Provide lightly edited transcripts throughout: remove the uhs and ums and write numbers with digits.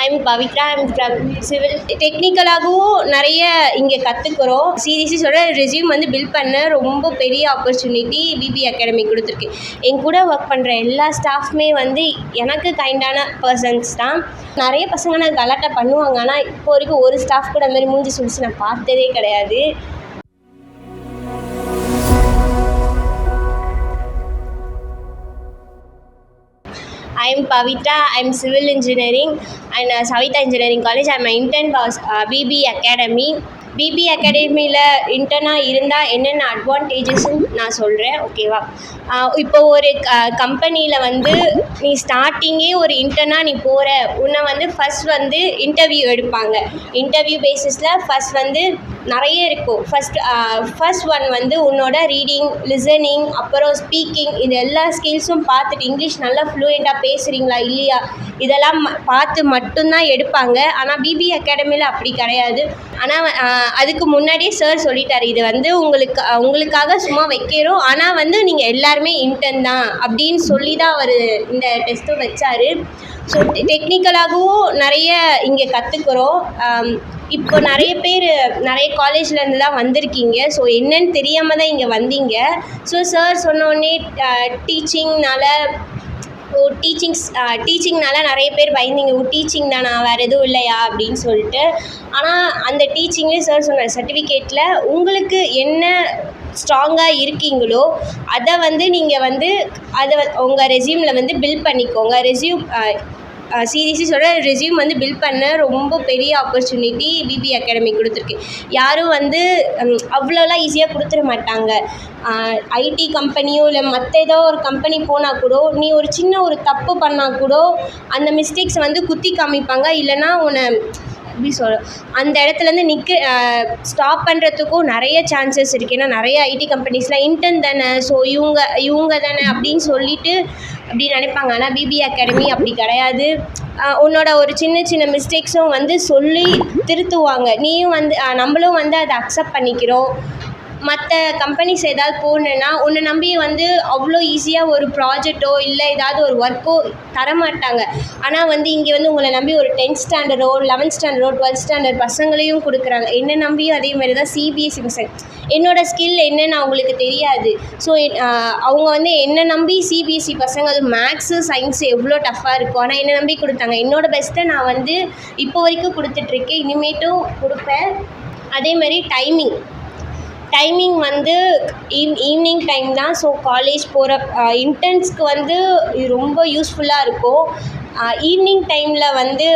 I'm Pavithra. I'm from civil. டெக்னிக்கலாகவும் நிறைய இங்கே கற்றுக்குறோம். சிடிசிஸோட ரெஸ்யூம் வந்து பில்ட் பண்ண ரொம்ப பெரிய ஆப்பர்ச்சுனிட்டி பிபி அகாடமி கொடுத்துருக்கு. என் கூட ஒர்க் பண்ணுற எல்லா ஸ்டாஃப்மே வந்து எனக்கு கைண்டான பர்சன்ஸ் தான். நிறைய பசங்க நான் கலாட்டா பண்ணுவாங்க, ஆனால் இப்போ வரைக்கும் ஒரு ஸ்டாஃப் கூட அந்த மாதிரி மூஞ்சி சுழிச்சு நான் பார்த்ததே கிடையாது. I'm Pavitra. I'm civil engineering and Savita Engineering College. I'm an intern was BB Academy. BB அகாடமியில் இன்டர்னாக இருந்தால் என்னென்ன அட்வான்டேஜஸ்ன்னு நான் சொல்கிறேன், ஓகேவா? இப்போ ஒரு கம்பெனியில் வந்து நீ ஸ்டார்டிங்கே ஒரு இன்டர்னாக நீ போகிற, உன்னை வந்து ஃபஸ்ட் வந்து இன்டர்வியூ எடுப்பாங்க. இன்டர்வியூ பேசிஸில் ஃபஸ்ட் வந்து நிறைய இருக்கும். ஃபஸ்ட் ஒன் வந்து உன்னோட ரீடிங், லிசனிங், அப்புறம் ஸ்பீக்கிங், இது எல்லா ஸ்கில்ஸும் பார்த்துட்டு இங்கிலீஷ் நல்லா ஃப்ளூயண்ட்டாக பேசுகிறீங்களா இல்லையா இதெல்லாம் பார்த்து மட்டும்தான் எடுப்பாங்க. ஆனால் பிபி அகாடமியில் அப்படி கிடையாது. ஆனால் அதுக்கு முன்னாடியே சார் சொல்லிட்டார், இது வந்து உங்களுக்காக சும்மா வைக்கிறோம், ஆனால் வந்து நீங்கள் எல்லாருமே இன்டர்ன் தான் அப்படின்னு சொல்லி தான் அவர் இந்த டெஸ்ட்டும் வச்சார். ஸோ டெக்னிக்கலாகவும் நிறைய இங்கே கற்றுக்குறோம். இப்போ நிறைய பேர் நிறைய காலேஜ்லேருந்து தான் வந்திருக்கீங்க. ஸோ என்னன்னு தெரியாமல் தான் இங்கே வந்தீங்க. ஸோ சார் சொன்னோடனே டீச்சிங்னால நிறைய பேர் பயந்தீங்க, டீச்சிங் தானா வேறு எதுவும் இல்லையா அப்படின்னு சொல்லிட்டு. ஆனால் அந்த டீச்சிங்லேயே சார் சொன்னார், சர்டிஃபிகேட்டில் உங்களுக்கு என்ன ஸ்ட்ராங்காக இருக்கீங்களோ அதை வந்து நீங்கள் வந்து உங்கள் ரெஸ்யூமில் வந்து பில்ட் பண்ணிக்கோங்க. சிடிசிஸோட ரெஸ்யூம் வந்து பில்ட் பண்ண ரொம்ப பெரிய ஆப்பர்ச்சுனிட்டி பிபி அகாடமி கொடுத்துருக்கு. யாரும் வந்து அவ்வளோலாம் ஈஸியாக கொடுத்துட மாட்டாங்க. ஐடி கம்பெனியோ இல்லை மற்ற ஏதோ ஒரு கம்பெனி போனால் கூட நீ ஒரு சின்ன ஒரு தப்பு பண்ணால் கூட அந்த மிஸ்டேக்ஸை வந்து குத்தி காமிப்பாங்க. இல்லைனா உன்னை எப்படி அந்த இடத்துலேருந்து ஸ்டாப் பண்ணுறதுக்கும் நிறைய சான்சஸ் இருக்குது. ஏன்னா நிறைய ஐடி கம்பெனிஸில் இன்டர்ன் தானே, ஸோ இவங்க தானே அப்படின்னு சொல்லிட்டு அப்படி நினைப்பாங்க. ஆனால் பிபி அகாடமி அப்படி கிடையாது. உன்னோட ஒரு சின்ன சின்ன மிஸ்டேக்ஸும் வந்து சொல்லி திருத்துவாங்க. நீயும் வந்து நம்மளும் வந்து அதை அக்செப்ட் பண்ணிக்கிறோம். மற்ற கம்பெனிஸ் ஏதாவது போகணுன்னா உன்னை நம்பி வந்து அவ்வளோ ஈஸியாக ஒரு ப்ராஜெக்டோ இல்லை ஏதாவது ஒரு ஒர்க்கோ தரமாட்டாங்க. ஆனால் வந்து இங்கே வந்து உங்களை நம்பி ஒரு 10th ஸ்டாண்டர்டோ 11th ஸ்டாண்டர்டோ 12th ஸ்டாண்டர்ட் பசங்களையும் கொடுக்குறாங்க. என்ன நம்பியும் அதே மாதிரி தான் சிபிஎஸ்சி பசங்க. என்னோடய ஸ்கில் என்னன்னு அவங்களுக்கு தெரியாது. ஸோ அவங்க வந்து என்னை நம்பி சிபிஎஸ்சி பசங்க, அது மேக்ஸு சயின்ஸு எவ்வளோ டஃப்பாக இருக்கும், ஆனால் என்னை நம்பி கொடுத்தாங்க. என்னோடய பெஸ்ட்டை நான் வந்து இப்போ வரைக்கும் கொடுத்துட்ருக்கேன், இனிமேட்டும் கொடுப்பேன். அதே மாதிரி டைமிங் வந்து ஈவினிங் டைம் தான். ஸோ காலேஜ் போகிற இன்டர்ன்ஸ்க்கு வந்து இது ரொம்ப யூஸ்ஃபுல்லாக இருக்கும். ஈவினிங் டைமில் வந்து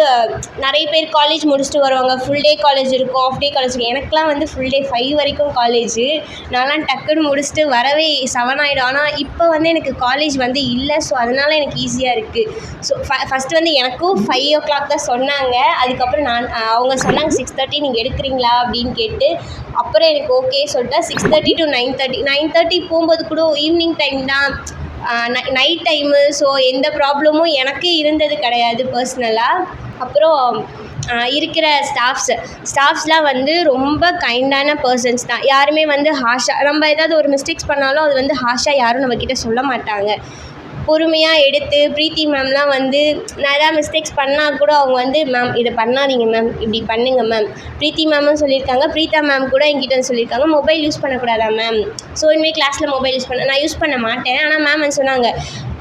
நிறைய பேர் காலேஜ் முடிச்சுட்டு வருவாங்க. ஃபுல் டே காலேஜ் இருக்கும், ஆஃப் டே காலேஜ் இருக்கும். எனக்குலாம் வந்து ஃபுல் டே 5 வரைக்கும் காலேஜு. நான்லாம் டக்குன்னு முடிச்சுட்டு வரவே 7 ஆகிடும். ஆனால் இப்போ வந்து எனக்கு காலேஜ் வந்து இல்லை. ஸோ அதனால் எனக்கு ஈஸியாக இருக்குது. ஸோ ஃபஸ்ட்டு வந்து எனக்கும் 5 o'clock தான் சொன்னாங்க. அதுக்கப்புறம் அவங்க சொன்னாங்க 6:30 நீங்கள் எடுக்கிறீங்களா அப்படின்னு கேட்டு. அப்புறம் எனக்கு ஓகே சொல்லிட்டேன். 6:30 to 9:30 போகும்போது கூட ஈவினிங் டைம் தான், நைட் டைமு. ஸோ எந்த ப்ராப்ளமும் எனக்கு இருந்தது கிடையாது பர்சனலாக. அப்புறம் இருக்கிற ஸ்டாஃப்ஸ்லாம் வந்து ரொம்ப கைண்டான பர்சன்ஸ் தான். யாருமே வந்து நம்ம ஏதாவது ஒரு மிஸ்டேக்ஸ் பண்ணாலும் அது வந்து ஹார்ஷாக யாரும் நம்மக்கிட்ட சொல்ல மாட்டாங்க. பொறுமையாக எடுத்து பிரீத்தி மேம்லாம் வந்து நான் எதாவது மிஸ்டேக்ஸ் பண்ணால் கூட அவங்க வந்து மேம் இதை பண்ணாதீங்க மேம், இப்படி பண்ணுங்க மேம். பிரீத்தி மேமும் சொல்லியிருக்காங்க, பிரீத்தா மேம் கூட என்கிட்ட சொல்லியிருக்காங்க, மொபைல் யூஸ் பண்ணக்கூடாதா மேம். ஸோ இனிமேல் கிளாஸில் மொபைல் நான் யூஸ் பண்ண மாட்டேன். ஆனால் மேம் வந்து சொன்னாங்க,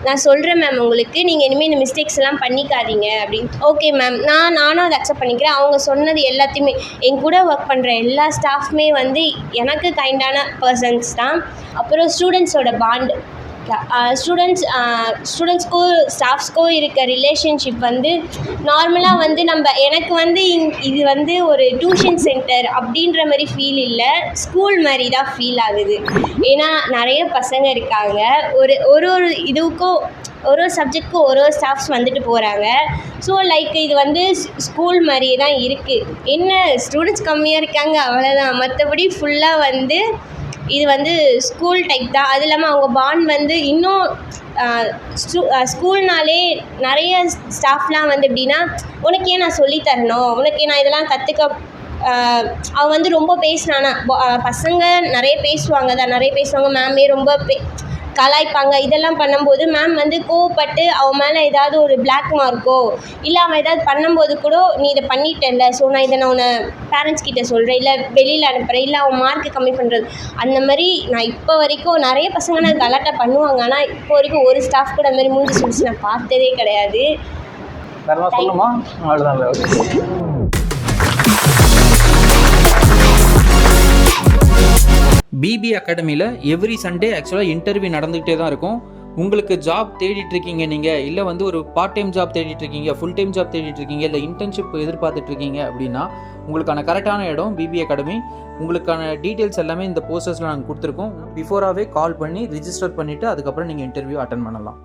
நான் சொல்கிறேன் மேம் உங்களுக்கு, நீங்கள் இனிமேல் இந்த மிஸ்டேக்ஸ் எல்லாம் பண்ணிக்காதீங்க அப்படின்னு. ஓகே மேம், நானும் அதை அக்செப்ட் பண்ணிக்கிறேன். அவங்க சொன்னது எல்லாத்தையுமே, என் கூட ஒர்க் பண்ணுற எல்லா ஸ்டாஃப்மே வந்து எனக்கு கைண்டான பர்சன்ஸ் தான். அப்புறம் ஸ்டூடெண்ட்ஸோட பாண்ட், ஸ்டூடெண்ட்ஸ்க்கும் ஸ்டாஃப்ஸ்க்கும் இருக்க ரிலேஷன்ஷிப் வந்து நார்மலாக வந்து எனக்கு வந்து இது வந்து ஒரு டியூஷன் சென்டர் அப்படின்ற மாதிரி ஃபீல் இல்லை, ஸ்கூல் மாதிரி தான் ஃபீல் ஆகுது. ஏன்னா நிறைய பசங்க இருக்காங்க. ஒரு இதுக்கும் ஒரு சப்ஜெக்ட்க்கும் ஒரு ஸ்டாஃப்ஸ் வந்துட்டு போகிறாங்க. ஸோ லைக் இது வந்து ஸ்கூல் மாதிரியே தான் இருக்குது. என்ன ஸ்டூடெண்ட்ஸ் கம்மியாக இருக்காங்க அவ்வளோதான், மற்றபடி ஃபுல்லாக வந்து இது வந்து ஸ்கூல் டைப் தான். அது இல்லாமல் அவங்க பாண்ட் வந்து இன்னும் ஸ்கூல்னாலே நிறைய ஸ்டாஃப்லாம் வந்து எப்படின்னா, உனக்கே நான் சொல்லித்தரணும், உனக்கே நான் இதெல்லாம் கற்றுக்க. அவன் வந்து ரொம்ப பேசினானா, பசங்க நிறைய பேசுவாங்க, மேமே ரொம்ப கலாய்ப்பாங்க. இதெல்லாம் பண்ணும்போது மேம் வந்து கோவப்பட்டு அவன் மேலே ஏதாவது ஒரு பிளாக் மார்க்கோ இல்லை அவன் ஏதாவது பண்ணும்போது கூட நீ இதை பண்ணிட்டேன்ல, ஸோ நான் இதை நான் உன்னை பேரண்ட்ஸ் கிட்ட சொல்கிறேன், இல்லை வெளியில் அனுப்புகிறேன், இல்லை அவன் மார்க்கு கம்மி பண்ணுறது, அந்த மாதிரி நான் இப்போ வரைக்கும் நிறைய பசங்க நான் கலாட்டா பண்ணுவாங்க. ஆனால் இப்போ வரைக்கும் ஒரு ஸ்டாஃப் கூட அந்த மாதிரி மூஞ்சி சுடிச்சு நான் பார்த்ததே கிடையாது. சொல்லுமா அவ்வளோதான். பிபி அகாடமியில் எவ்ரி சண்டே ஆக்சுவலாக இன்டர்வியூ நடந்துகிட்டே தான் இருக்கும். உங்களுக்கு ஜாப் தேடிட்டு இருக்கீங்க நீங்கள், இல்லை வந்து ஒரு பார்ட் டைம் ஜாப் தேடிட்டு இருக்கீங்க, ஃபுல் டைம் ஜாப் தேடிட்டு இருக்கீங்க, இல்லை இன்டர்ன்ஷிப் எதிர்பார்த்துட்டு இருக்கீங்க அப்படின்னா உங்களுக்கான கரெக்டான இடம் பிபி அகாடமி. உங்களுக்கான டீட்டெயில்ஸ் எல்லாமே இந்த போஸ்டர்ஸில் நாங்கள் கொடுத்துருக்கோம். பிஃபோராகவே கால் பண்ணி ரிஜிஸ்டர் பண்ணிவிட்டு அதுக்கப்புறம் நீங்கள் இன்டர்வியூ அட்டன் பண்ணலாம்.